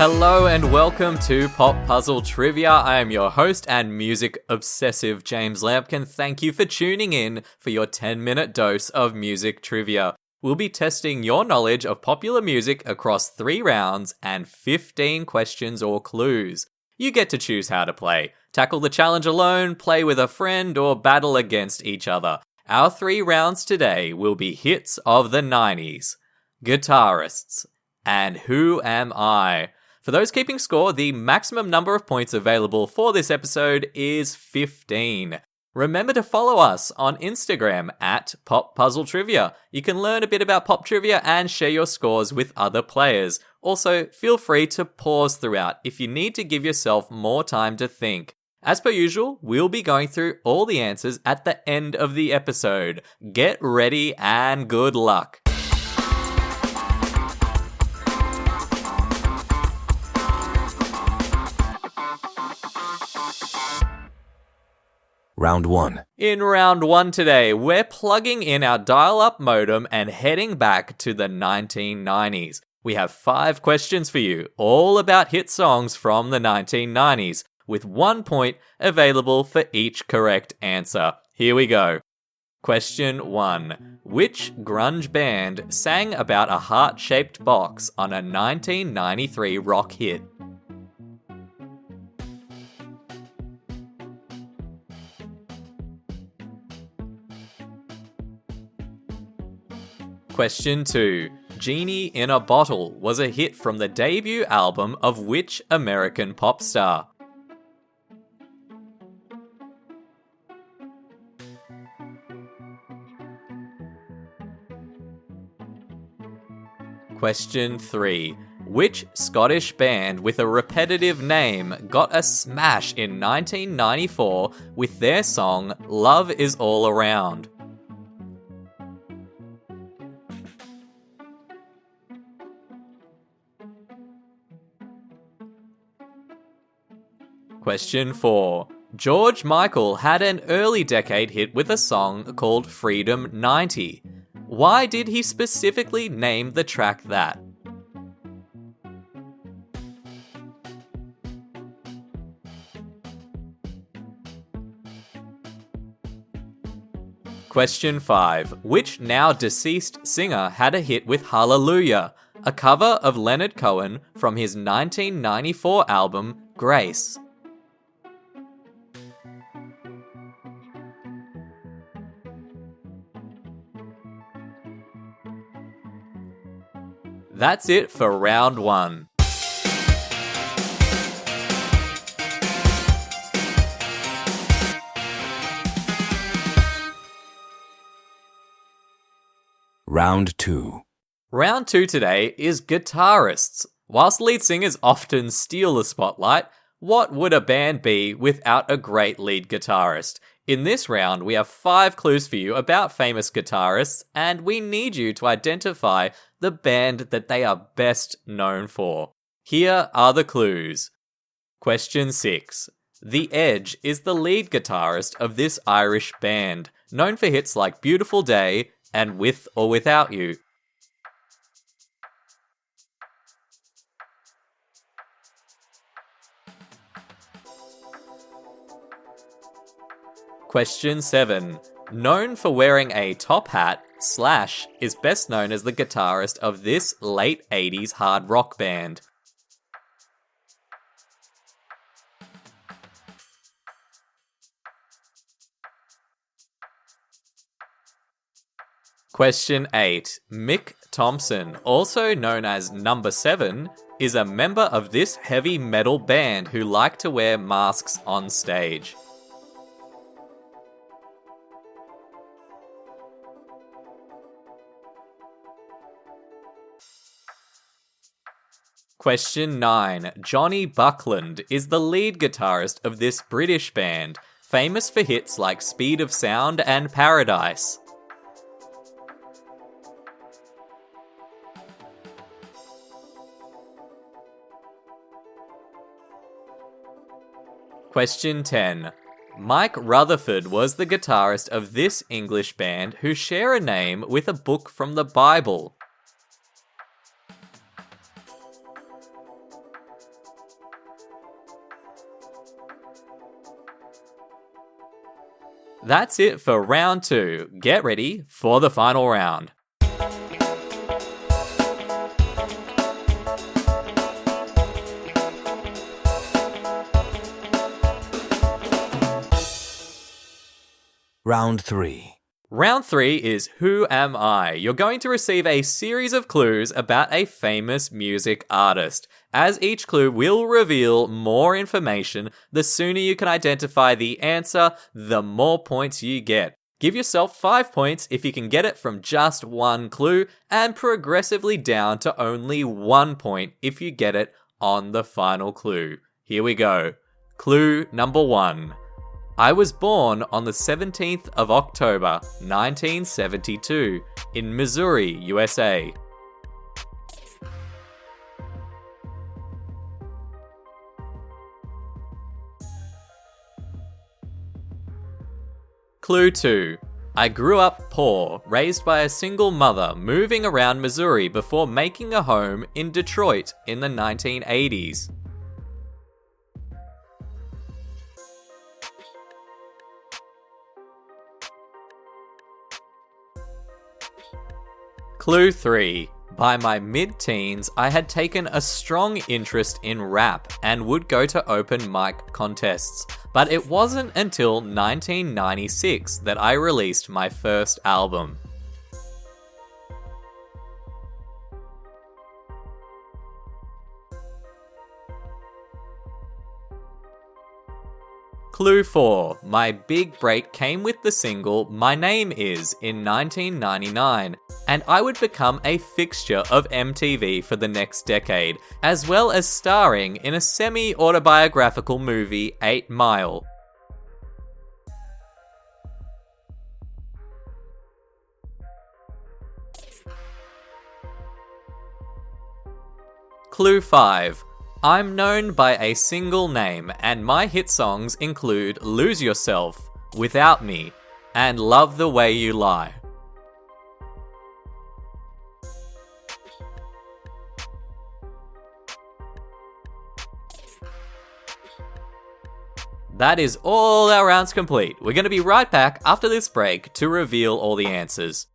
Hello and welcome to Pop Puzzle Trivia. I am your host and music obsessive James Lampkin. Thank you for tuning in for your 10-minute dose of music trivia. We'll be testing your knowledge of popular music across 3 rounds and 15 questions or clues. You get to choose how to play. Tackle the challenge alone, play with a friend, or battle against each other. Our 3 rounds today will be hits of the 90s, Guitarists, and Who Am I? For those keeping score, the maximum number of points available for this episode is 15. Remember to follow us on Instagram at Pop Puzzle Trivia. You can learn a bit about pop trivia and share your scores with other players. Also, feel free to pause throughout if you need to give yourself more time to think. As per usual, we'll be going through all the answers at the end of the episode. Get ready and good luck. Round 1. In round 1 today, we're plugging in our dial-up modem and heading back to the 1990s. We have 5 questions for you, all about hit songs from the 1990s, with 1 point available for each correct answer. Here we go. Question 1. Which grunge band sang about a heart-shaped box on a 1993 rock hit? Question 2. Genie in a Bottle was a hit from the debut album of which American pop star? Question 3. Which Scottish band with a repetitive name got a smash in 1994 with their song Love Is All Around? Question 4. George Michael had an early decade hit with a song called Freedom 90. Why did he specifically name the track that? Question 5. Which now deceased singer had a hit with Hallelujah, a cover of Leonard Cohen from his 1994 album Grace? That's it for round 1. Round 2. Round 2 today is Guitarists. Whilst lead singers often steal the spotlight, what would a band be without a great lead guitarist? In this round, we have 5 clues for you about famous guitarists, and we need you to identify the band that they are best known for. Here are the clues. Question 6. The Edge is the lead guitarist of this Irish band, known for hits like Beautiful Day and With or Without You. Question 7. Known for wearing a top hat, Slash is best known as the guitarist of this late 80s hard rock band. Question 8. Mick Thompson, also known as Number 7, is a member of this heavy metal band who like to wear masks on stage. Question 9. Johnny Buckland is the lead guitarist of this British band, famous for hits like Speed of Sound and Paradise. Question 10. Mike Rutherford was the guitarist of this English band who share a name with a book from the Bible. That's it for round 2. Get ready for the final round. Round 3. Round 3 is Who Am I? You're going to receive a series of clues about a famous music artist. As each clue will reveal more information, the sooner you can identify the answer, the more points you get. Give yourself 5 points if you can get it from just one clue, and progressively down to only 1 point if you get it on the final clue. Here we go. Clue number 1. I was born on the 17th of October, 1972, in Missouri, USA. Clue 2. I grew up poor, raised by a single mother, moving around Missouri before making a home in Detroit in the 1980s. Clue 3. By my mid-teens, I had taken a strong interest in rap and would go to open mic contests, but it wasn't until 1996 that I released my first album. Clue 4. My big break came with the single My Name Is in 1999, and I would become a fixture of MTV for the next decade, as well as starring in a semi-autobiographical movie 8 Mile. Clue 5. I'm known by a single name, and my hit songs include Lose Yourself, Without Me, and Love the Way You Lie. That is all our rounds complete. We're going to be right back after this break to reveal all the answers.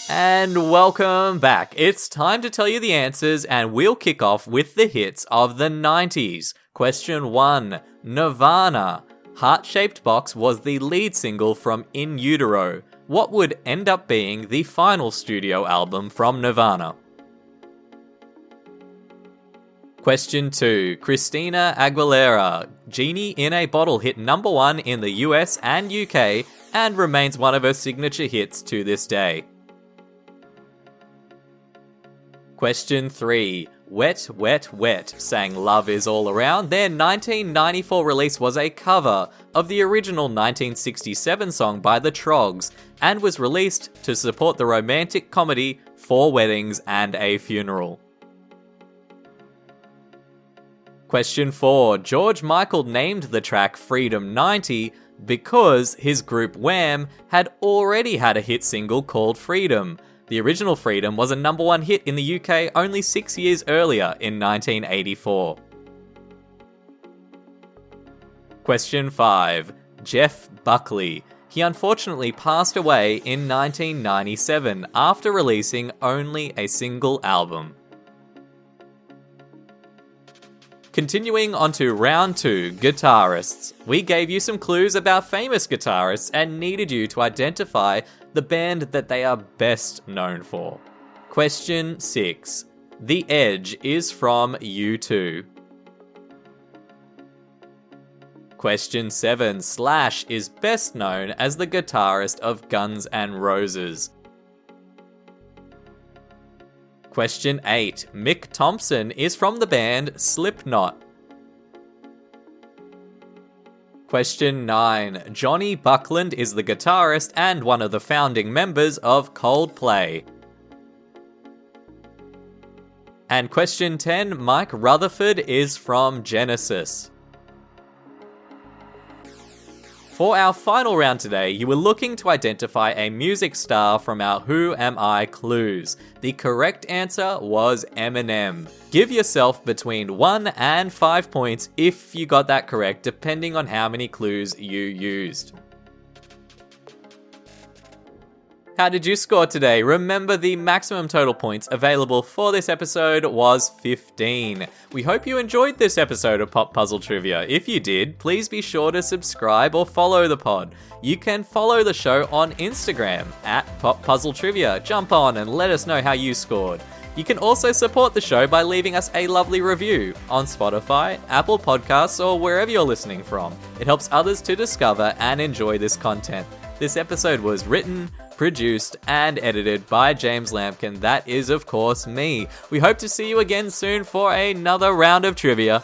And welcome back. It's time to tell you the answers, and we'll kick off with the hits of the 90s. Question 1. Nirvana. Heart-Shaped Box was the lead single from In Utero. What would end up being the final studio album from Nirvana? Question 2. Christina Aguilera. Genie in a Bottle hit number 1 in the US and UK and remains one of her signature hits to this day. Question 3. Wet, Wet, Wet sang Love Is All Around. Their 1994 release was a cover of the original 1967 song by the Troggs and was released to support the romantic comedy 4 Weddings and a Funeral. Question 4. George Michael named the track Freedom 90 because his group Wham had already had a hit single called Freedom. The original Freedom was a number 1 hit in the UK only 6 years earlier in 1984. Question 5. Jeff Buckley. He unfortunately passed away in 1997 after releasing only a single album. Continuing on to round 2, guitarists. We gave you some clues about famous guitarists and needed you to identify the band that they are best known for. Question 6. The Edge is from U2. Question 7. Slash is best known as the guitarist of Guns N' Roses. Question 8. Mick Thompson is from the band Slipknot. Question 9. Johnny Buckland is the guitarist and one of the founding members of Coldplay. And question 10. Mike Rutherford is from Genesis. For our final round today, you were looking to identify a music star from our Who Am I clues. The correct answer was Eminem. Give yourself between 1 and 5 points if you got that correct, depending on how many clues you used. How did you score today? Remember, the maximum total points available for this episode was 15. We hope you enjoyed this episode of Pop Puzzle Trivia. If you did, please be sure to subscribe or follow the pod. You can follow the show on Instagram at Pop Puzzle Trivia. Jump on and let us know how you scored. You can also support the show by leaving us a lovely review on Spotify, Apple Podcasts, or wherever you're listening from. It helps others to discover and enjoy this content. This episode was written, produced, and edited by James Lampkin. That is, of course, me. We hope to see you again soon for another round of trivia.